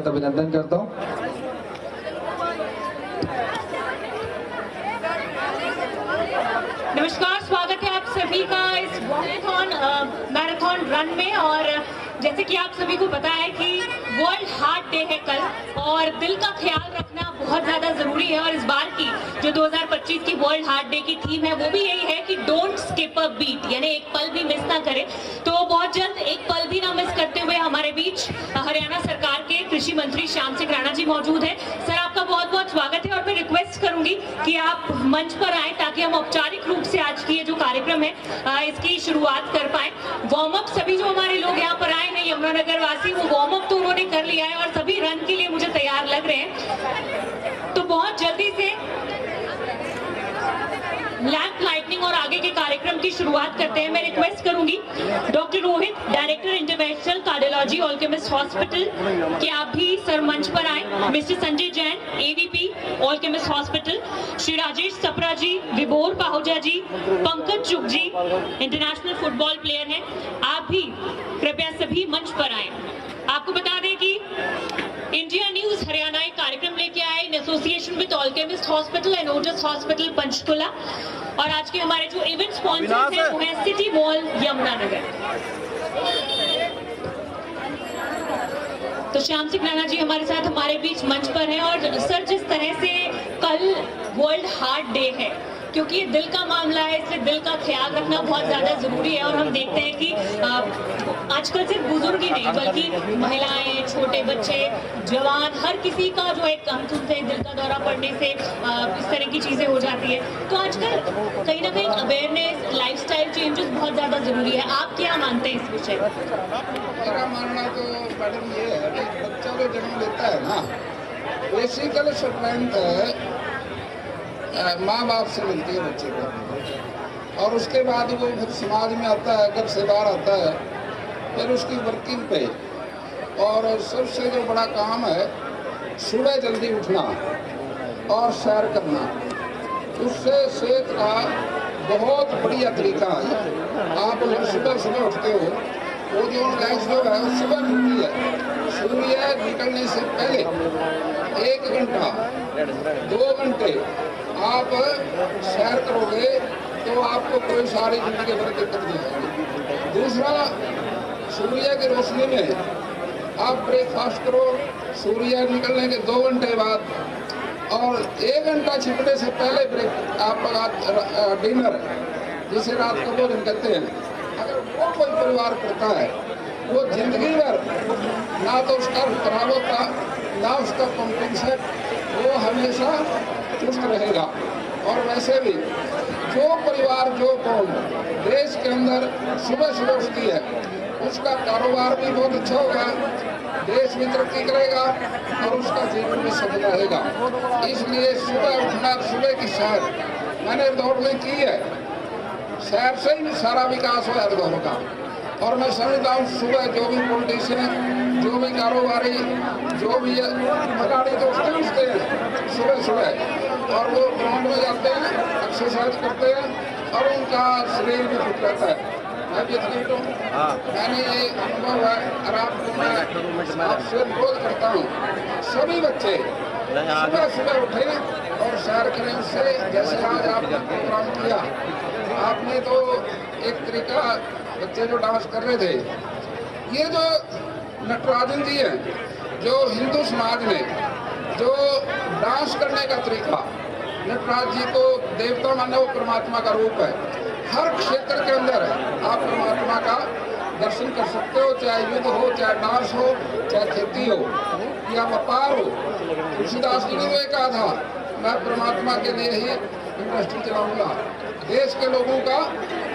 अभिनंदन करता हूँ। नमस्कार, स्वागत है आप सभी का इस मैराथन रन में। और जैसे कि आप सभी को पता है कि वर्ल्ड हार्ट डे है कल, और दिल का ख्याल रखना बहुत ज़्यादा ज़रूरी है। और इस बार की जो 2025 की वर्ल्ड हार्ट डे की थीम है वो भी यही है कि डोंट स्किप अ बीट, यानी एक पल भी मिस ना करें। तो बहुत जल्द एक पल भी ना मिस करते हुए हमारे बीच हरियाणा सरकार के कृषि मंत्री श्याम सिंह राणा जी मौजूद हैं। सर, आपका बहुत बहुत स्वागत है और मैं रिक्वेस्ट करूंगी कि आप मंच पर आए ताकि हम औपचारिक रूप से आज की ये जो कार्यक्रम है इसकी शुरुआत कर पाए। वार्म अप सभी जो हमारे लोग यहाँ पर आए हैं यमुनानगर वासी, वो वार्म अप तो उन्होंने कर लिया है और सभी रन के लिए मुझे तैयार लग रहे हैं। तो बहुत जल्दी से लैंप लाइटनिंग और आगे के कार्यक्रम की शुरुआत करते हैं। मैं रिक्वेस्ट करूंगी doctor Rohit, director interventional cardiology Alchemist hospital, कि आप भी सर मंच पर आए। Mister Sanjay Jain, AVP Alchemist hospital, Shri Rajesh Sapra ji, Vibhor Pahuja जी, पंकज चुग जी, इंटरनेशनल फुटबॉल प्लेयर हैं, आप भी कृपया सभी मंच पर आए। आपको बता दें कि इंडिया न्यूज हरियाणा एक कार्यक्रम लेके आए in association with Alchemist hospital and Ojas hospital Panchkula, और आज के हमारे जो इवेंट स्पॉन्सर्स हैं वो है सिटी मॉल यमुनानगर। तो श्याम सिंह राणा जी हमारे साथ हमारे बीच मंच पर हैं। और सर, जिस तरह से कल वर्ल्ड हार्ट डे है, क्योंकि ये दिल का मामला है, इसलिए दिल का ख्याल रखना बहुत ज़्यादा ज़रूरी है। और हम देखते हैं कि आजकल सिर्फ बुजुर्ग ही नहीं बल्कि महिलाएं, छोटे बच्चे, जवान, हर किसी का जो एक हम सुनते हैं दिल का दौरा पड़ने से इस तरह की चीज़ें हो जाती है। तो आजकल कहीं ना कहीं अवेयरनेस, लाइफस्टाइल चेंजेस बहुत ज़्यादा ज़रूरी है। आप क्या मानते हैं इस विषय पर? मेरा मानना तो मैडम ये है कि बच्चा जो जन्म लेता है ना, बेसिकल स्ट्रेंथ माँ बाप से मिलती है बच्चे को, और उसके बाद वो फिर समाज में आता है, अगर सेवार आता है, फिर उसकी वर्किंग पे। और सबसे जो बड़ा काम है सुबह जल्दी उठना और सैर करना, उससे सेहत का बहुत बढ़िया तरीका है। आप अगर सुबह सुबह उठते हो, वो जो लाइफ जो है सुबह मिलती है, सूर्य निकलने से पहले 1 घंटा 2 घंटे आप सैर करोगे तो आपको कोई सारी जिंदगी भर दिक्कत नहीं होगी। दूसरा, सूर्य की रोशनी में आप ब्रेकफास्ट करो सूर्य निकलने के 2 घंटे बाद, और 1 घंटा छिपने से पहले ब्रेक आप डिनर, जिसे रात को भोजन कहते हैं, अगर वो कोई परिवार करता है, वो जिंदगी भर ना तो उसका खराब होता ना उसका पंपिंग सेट, वो हमेशा चुस्त रहेगा। और वैसे भी जो परिवार, जो कौम देश के अंदर सुबह सुबह उठती है, उसका कारोबार भी बहुत अच्छा होगा, देश भी तरक्की करेगा और उसका जीवन भी सफल रहेगा। इसलिए सुबह उठना, सुबह की सैर मैंने दौड़ में की है, सैर से ही सारा विकास हो दौड़ का। और मैं समझता हूँ सुबह जो भी पॉलिटिशियन, जो भी कारोबारी, जो भी खिलाड़ी तो उठते हैं सुबह सुबह, और वो ग्राउंड में जाते हैं, एक्सरसाइज करते हैं और उनका शरीर भी फिट रहता है। मैं भी एथलीट हूँ, मैंने ये अनुभव है, और आपको मैं आपसे अनुरोध करता हूँ सभी बच्चे सुबह सुबह उठें और सैर करें। उससे जैसे आज आपने प्रोग्राम किया, आपने तो एक तरीका, बच्चे जो डांस कर रहे थे, ये जो नटराजन जी हैं, जो हिंदू समाज में जो डांस करने का तरीका, नटराज जी को देवता माना, वो परमात्मा का रूप है। हर क्षेत्र के अंदर आप परमात्मा का दर्शन कर सकते हो, चाहे युद्ध हो, चाहे डांस हो, चाहे खेती हो या व्यापार हो। तुलसीदास जी ने वो कहा था, मैं परमात्मा के लिए ही इंडस्ट्री चलाऊंगा। देश के लोगों का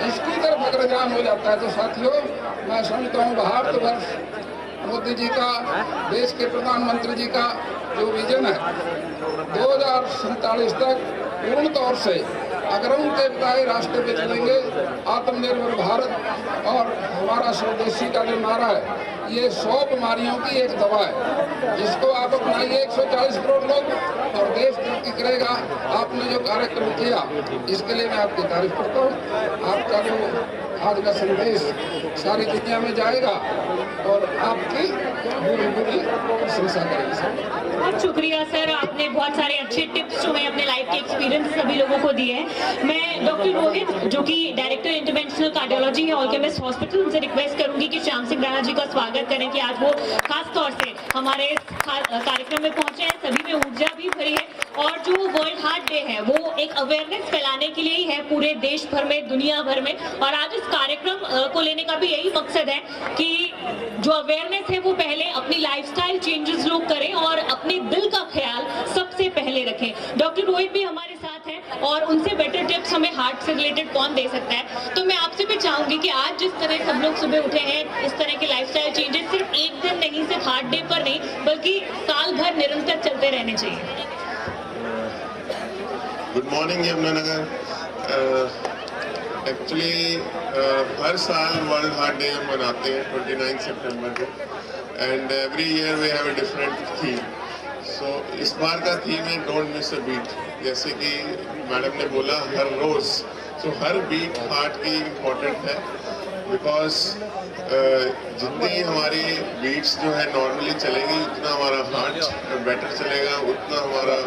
इसकी तरफ अगर ध्यान हो जाता है तो साथियों, मैं समझता हूँ भारतवर्ष, मोदी जी का, देश के प्रधानमंत्री जी का जो विजन है 2047 तक पूर्ण तौर से अगर उनके बताए रास्ते पे चलेंगे, आत्मनिर्भर भारत और हमारा स्वदेशी का जो नारा है, ये 100 बीमारियों की एक दवा है, जिसको आप अपनाइए। 140 करोड़ लोग और देश तरक्की करेगा। आपने जो कार्यक्रम किया, इसके लिए मैं आपकी तारीफ करता हूँ। आपका जो आज का संदेश सारी दुनिया में जाएगा और आपकी बुरी बुरी प्रशंसा करेगी। बहुत शुक्रिया सर, आपने बहुत सारे अच्छे टिप्स जो मैं अपने लाइफ के एक्सपीरियंस सभी लोगों को दिए हैं। मैं डॉक्टर रोहित जो कि डायरेक्टर इंटरवेंशनल कार्डियोलॉजी है ऑलकेमिस्ट हॉस्पिटल, उनसे रिक्वेस्ट करूंगी कि श्याम सिंह राणा जी का स्वागत करें कि आज वो खास तौर से हमारे कार्यक्रम में पहुंचे हैं। सभी में ऊर्जा भी भरी है और जो वर्ल्ड हार्ट डे है वो एक अवेयरनेस फैलाने के लिए ही है पूरे देश भर में, दुनिया भर में। और आज इस कार्यक्रम को लेने का भी यही मकसद है कि जो अवेयरनेस है वो पहले अपनी लाइफस्टाइल चेंजेस लोग करें और अपने दिल का ख्याल सबसे पहले रखें। डॉक्टर रोहित भी हमारे साथ हैं और उनसे बेटर टिप्स हमें हार्ट से रिलेटेड कौन दे सकता है। तो मैं आपसे भी चाहूंगी कि आज जिस तरह सब लोग सुबह उठे हैं, इस तरह के लाइफस्टाइल चेंजेस सिर्फ एक दिन नहीं, सिर्फ हार्ट डे पर नहीं बल्कि साल भर निरंतर चलते रहने चाहिए। Good morning Yamunanagar. एक्चुअली हर साल वर्ल्ड हार्ट डे हम मनाते हैं 29 सितंबर को and every year we have a different theme. So इस बार का थीम है डोंट मिस अ बीट। जैसे कि मैडम ने बोला हर रोज़, सो हर बीट हार्ट की इम्पोर्टेंट है बिकॉज जितनी हमारी बीट्स जो है नॉर्मली चलेगी उतना हमारा हार्ट बेटर चलेगा, उतना हमारा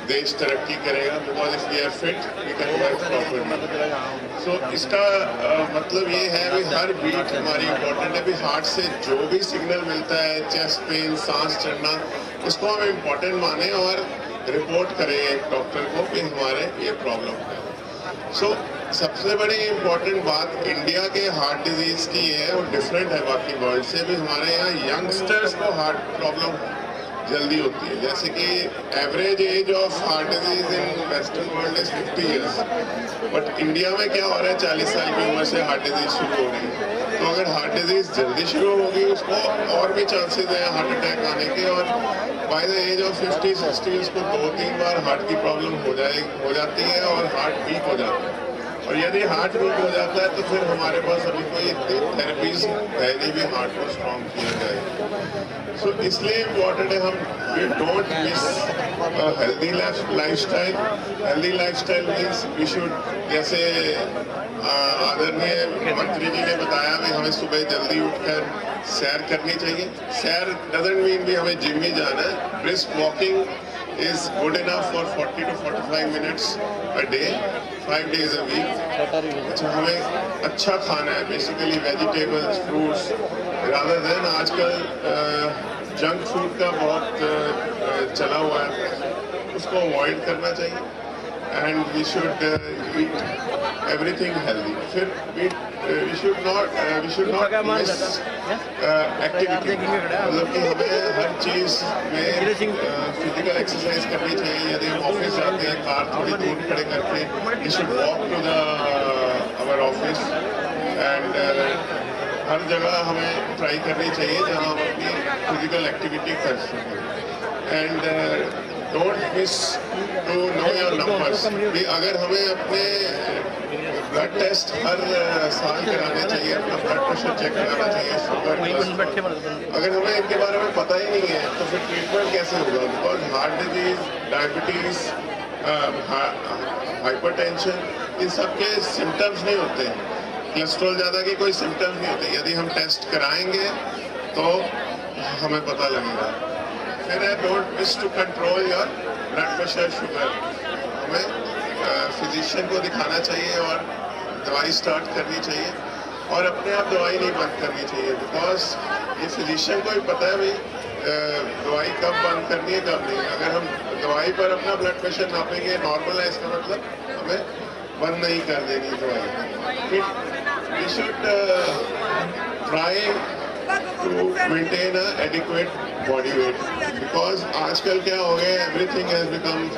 देश तरक्की करेगा। Because if we are fit we can work properly. So इसका मतलब ये है कि हर बीट हमारी इम्पोर्टेंट है। भी हार्ट से जो भी सिग्नल मिलता है, चेस्ट पेन, सांस चढ़ना, उसको हम इम्पोर्टेंट माने और रिपोर्ट करें एक डॉक्टर को कि हमारे ये प्रॉब्लम है। सो सबसे बड़ी इम्पोर्टेंट बात इंडिया के हार्ट डिजीज़ की ये है और डिफरेंट है बाकी वर्ल्ड से। भी हमारे यहाँ यंगस्टर्स को हार्ट प्रॉब्लम जल्दी होती है। जैसे कि average age of heart disease in western world is 50 years, but India में क्या हो रहा है 40 साल की उम्र से हार्ट डिजीज शुरू हो रही है। तो अगर हार्ट डिजीज जल्दी शुरू होगी उसको और भी चांसेस हैं हार्ट अटैक आने के, और बाय द एज ऑफ 50-60 उसको 2-3 बार हार्ट की प्रॉब्लम हो जाती है और हार्ट वीक हो जाता है। और यदि हार्ट वीक हो जाता है तो फिर हमारे पास अभी कोई थेरेपीज है नहीं भी हार्ट को स्ट्रॉन्ग किया जाए। सो इसलिए इम्पॉर्टेंट है हम we don't miss healthy lifestyle. Healthy lifestyle means we should, जैसे आदरणीय मंत्री जी ने बताया कि हमें सुबह जल्दी उठकर सैर करनी चाहिए। सैर डजंट मीन भी हमें जिम ही जाना है। Brisk walking is good enough for 40 to 45 minutes a day, 5 days a week. अच्छा, हमें अच्छा खाना है, basically vegetables, fruits, rather than आजकल जंक फूड का बहुत चला हुआ है, उसको अवॉइड करना चाहिए। And we should eat everything healthy. फिर we should not miss activity. मतलब कि हमें हर चीज़ में फिजिकल एक्सरसाइज करनी चाहिए। यदि हम ऑफिस जाते हैं कार थोड़ी दूर खड़े करके, we should walk to our office and हर जगह हमें ट्राई करनी चाहिए जहाँ हम अपनी फिजिकल एक्टिविटी कर सकें। And don't miss to know your numbers. अगर हमें अपने ब्लड टेस्ट हर साल कराने चाहिए, अपना ब्लड प्रेशर चेक कराना चाहिए, शुगर। अगर हमें इनके बारे में पता ही नहीं है तो फिर ट्रीटमेंट कैसे होगा? Because heart disease, diabetes, hypertension, इन सब के सिम्टम्स नहीं होते हैं। कोलेस्ट्रॉल ज़्यादा के कोई सिम्टम्स नहीं होते। यदि हम टेस्ट कराएंगे तो हमें पता लगेगा। फिर है don't miss to control your blood pressure, sugar. हमें फिजिशियन को दिखाना चाहिए और दवाई स्टार्ट करनी चाहिए और अपने आप दवाई नहीं बंद करनी चाहिए। बिकॉज ये फिजिशियन को ही पता है भाई दवाई कब बंद करनी है कब नहीं। अगर हम दवाई पर अपना ब्लड प्रेशर नापेंगे नॉर्मल है, इसका मतलब हमें बंद नहीं कर देनी दवाई। We should try to maintain a adequate body weight. Because आजकल क्या हो गया, everything has become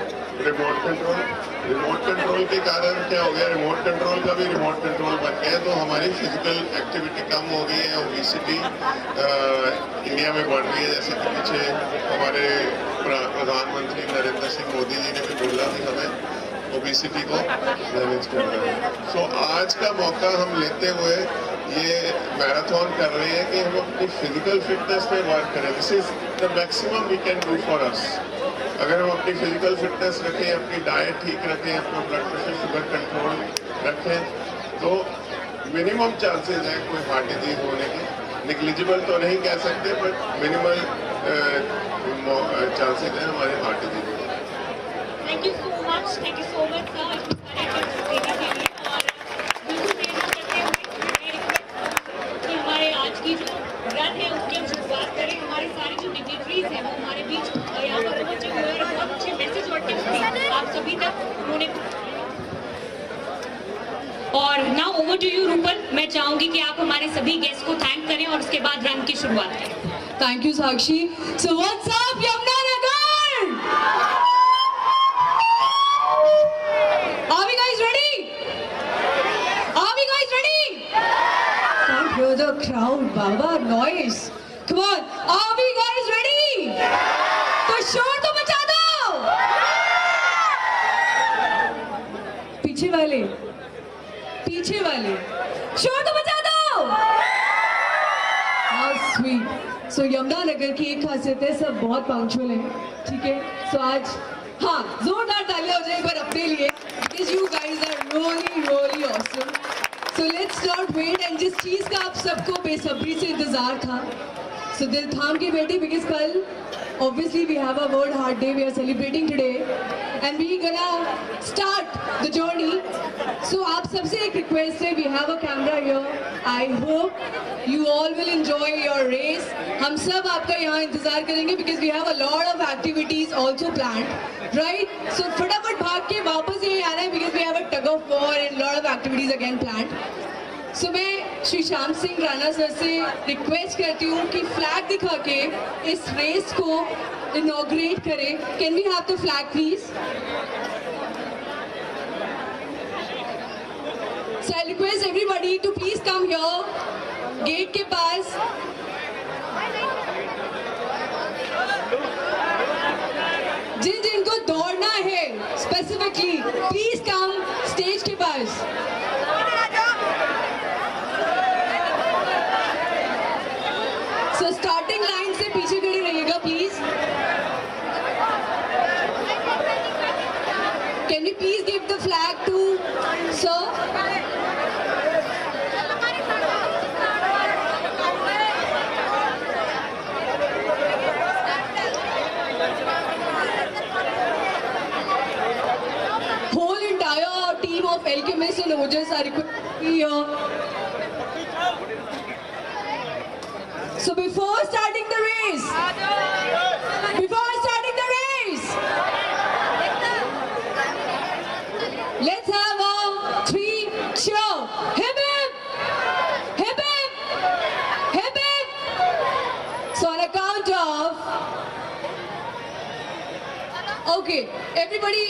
remote control. Remote control के कारण क्या हो गया, रिमोट कंट्रोल का भी रिमोट कंट्रोल बन गया। तो हमारी फिजिकल एक्टिविटी कम हो गई है। ओबेसिटी इंडिया में बढ़ रही है। जैसे कि पीछे हमारे प्रधानमंत्री नरेंद्र सिंह मोदी जी ने भी बोला कि हमें ओबेसिटी को मैनेज करना है। सो आज का मौका हम लेते हुए ये मैराथन कर रहे हैं कि हम अपनी फिजिकल फिटनेस पे वर्क करें। This is the maximum we can do for us. अगर हम अपनी फिजिकल फिटनेस रखें, अपनी डाइट ठीक रखें, अपना ब्लड प्रेशर शुगर कंट्रोल रखें, तो मिनिमम चांसेस है कोई हार्ट डिजीज होने के, निग्लिजिबल तो नहीं कह सकते बट मिनिमल चांसेस है हमारे हार्ट डिजीज होने के। Thank you so much sir इतने सारे टिप्स देने के लिए। और बिल्कुल देर न करते हुए मैं रिक्वेस्ट कि हमारे आज की जो रन है उसकी हम शुरुआत करें। हमारे सारे जो डिग्निटरीज हैं वो हमारे बीच यहाँ पर पहुंचे हुए हैं और बहुत अच्छे मैसेज और टिप्स भी आप सभी तक उन्होंने। और now over to you Rupal, मैं चाहूंगी कि आप हमारे सभी गेस्ट को थैंक करें और उसके बाद रन की शुरुआत करें। Thank you, Sakshi. So what's up, Yamunanagar? Are we guys ready? Are we guys ready? Can't hear the crowd, Baba. Noise. Come on. Are we guys ready? तो शोर तो मचा दो. पीछे वाले. पीछे वाले. शोर तो मचा दो. How sweet. सो यमुनानगर की एक खासियत है, सब बहुत पंक्चुअल हैं, ठीक है। सो आज हाँ जोरदार तालियां हो जाए पर अपने लिए, because you guys are really awesome. So let's not wait, and जिस चीज़ का आप सबको बेसब्री से इंतजार था, सो दिल थाम के बैठे, बिकॉज कल obviously we have a World Heart Day we are celebrating today and we gonna start the journey. So आप सबसे एक request है, we have a camera here. I hope you all will enjoy your race. हम सब आपका यहाँ इंतजार करेंगे because we have a lot of activities also planned, right? So फटाफट भाग के वापस यहीं आना है because we have a tug of war and lot of activities again planned. So मैं श्री श्याम सिंह राणा सर से रिक्वेस्ट करती हूँ कि फ्लैग दिखा के इस रेस को इनॉग्रेट करें। Can we have the flag please? So I request everybody to please come here, gate के पास। जिन जिनको दौड़ना है स्पेसिफिकली प्लीज कम स्टेज के पास। So starting line से पीछे खड़े रहिएगा please. Can we please give the flag to sir? Whole entire team of alchemists and Ojas are requested here. So before starting the race, let's have a 3 cheer. Hip hip, hip hip, hip hip. So on a count of, okay, everybody.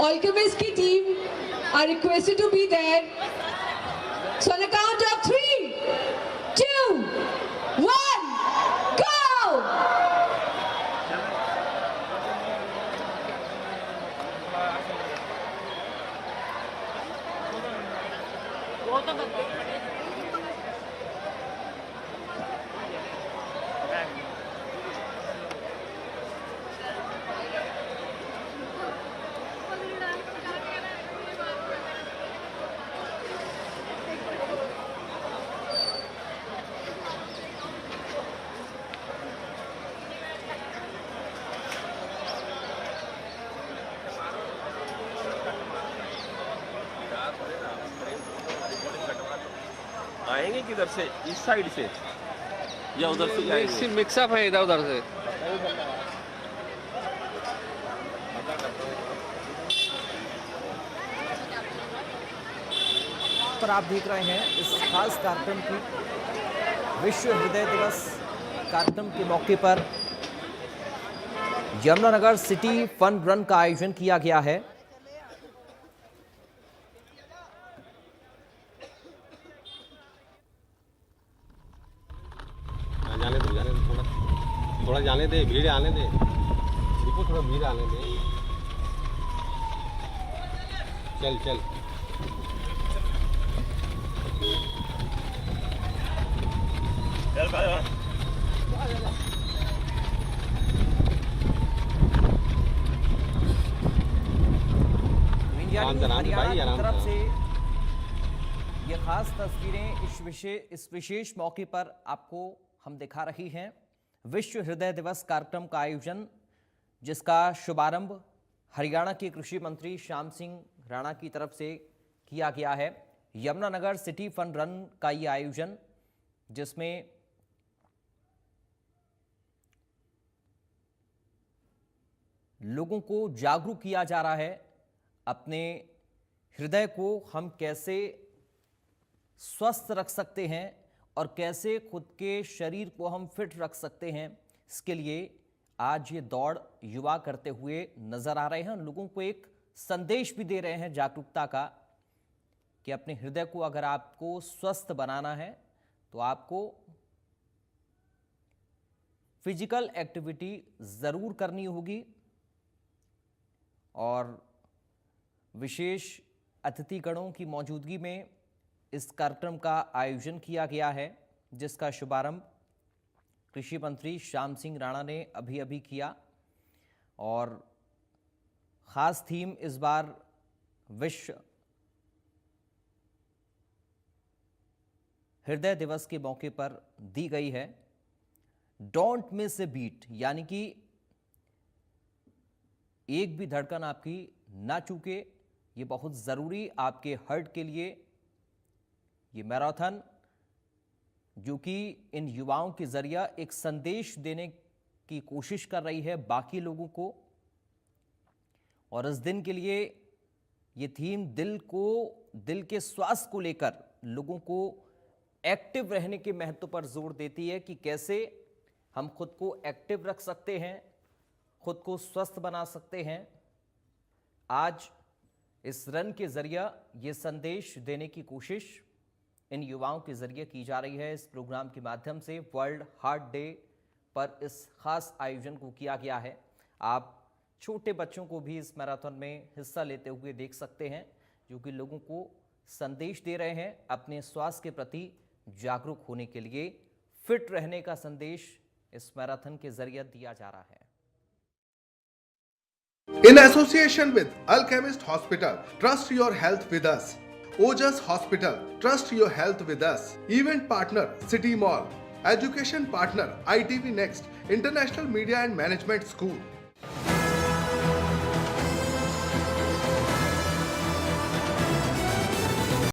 Alchemist की team are requested to be there. So on a count of 3, 2, 1, go! आएंगे किधर से, इस side से या उधर से जाएंगे? मिक्सअप है इधर उधर से। पर आप देख रहे हैं इस खास कार्यक्रम की विश्व हृदय दिवस कार्यक्रम के मौके पर यमुनानगर सिटी फन रन का आयोजन किया गया है। जाने दो थोड़ा जाने दे, भीड़ आने दे, देखो थोड़ा भीड़ आने दे। चल चल आराम से भाई, हरियाणा आराम की तरफ से। से ये खास तस्वीरें इस विशेष मौके पर आपको हम दिखा रही हैं। विश्व हृदय दिवस कार्यक्रम का आयोजन, जिसका शुभारंभ हरियाणा के कृषि मंत्री श्याम सिंह राणा की तरफ से किया गया है। यमुनानगर सिटी फन रन का ये आयोजन, जिसमें लोगों को जागरूक किया जा रहा है। अपने हृदय को हम कैसे स्वस्थ रख सकते हैं और कैसे खुद के शरीर को हम फिट रख सकते हैं, इसके लिए आज ये दौड़ युवा करते हुए नजर आ रहे हैं। लोगों को एक संदेश भी दे रहे हैं जागरूकता का कि अपने हृदय को अगर आपको स्वस्थ बनाना है तो आपको फिजिकल एक्टिविटी जरूर करनी होगी। और विशेष अतिथिगणों की मौजूदगी में इस कार्यक्रम का आयोजन किया गया है, जिसका शुभारंभ कृषि मंत्री श्याम सिंह राणा ने अभी किया। और ख़ास थीम इस बार विश्व हृदय दिवस के मौके पर दी गई है, डोंट मिस ए बीट, यानी कि एक भी धड़कन आपकी ना चूके। ये बहुत ज़रूरी आपके हार्ट के लिए ये मैराथन, जो कि इन युवाओं के जरिए एक संदेश देने की कोशिश कर रही है बाकी लोगों को। और इस दिन के लिए ये थीम दिल के स्वास्थ्य को लेकर लोगों को एक्टिव रहने के महत्व पर जोर देती है कि कैसे हम खुद को एक्टिव रख सकते हैं, खुद को स्वस्थ बना सकते हैं। आज इस रन के जरिए ये संदेश देने की कोशिश इन युवाओं के जरिए की जा रही है। इस प्रोग्राम के माध्यम से वर्ल्ड हार्ट डे पर इस खास आयोजन को किया गया है। आप छोटे बच्चों को भी इस मैराथन में हिस्सा लेते हुए देख सकते हैं, जो कि लोगों को संदेश दे रहे हैं अपने स्वास्थ्य के प्रति जागरूक होने के लिए। फिट रहने का संदेश इस मैराथन के जरिए दिया जा रहा है। In association with Alchemist Hospital, trust your health with us. Ojas Hospital, trust your health with us. Event partner, City Mall. Education partner, ITV Next, International Media and Management School.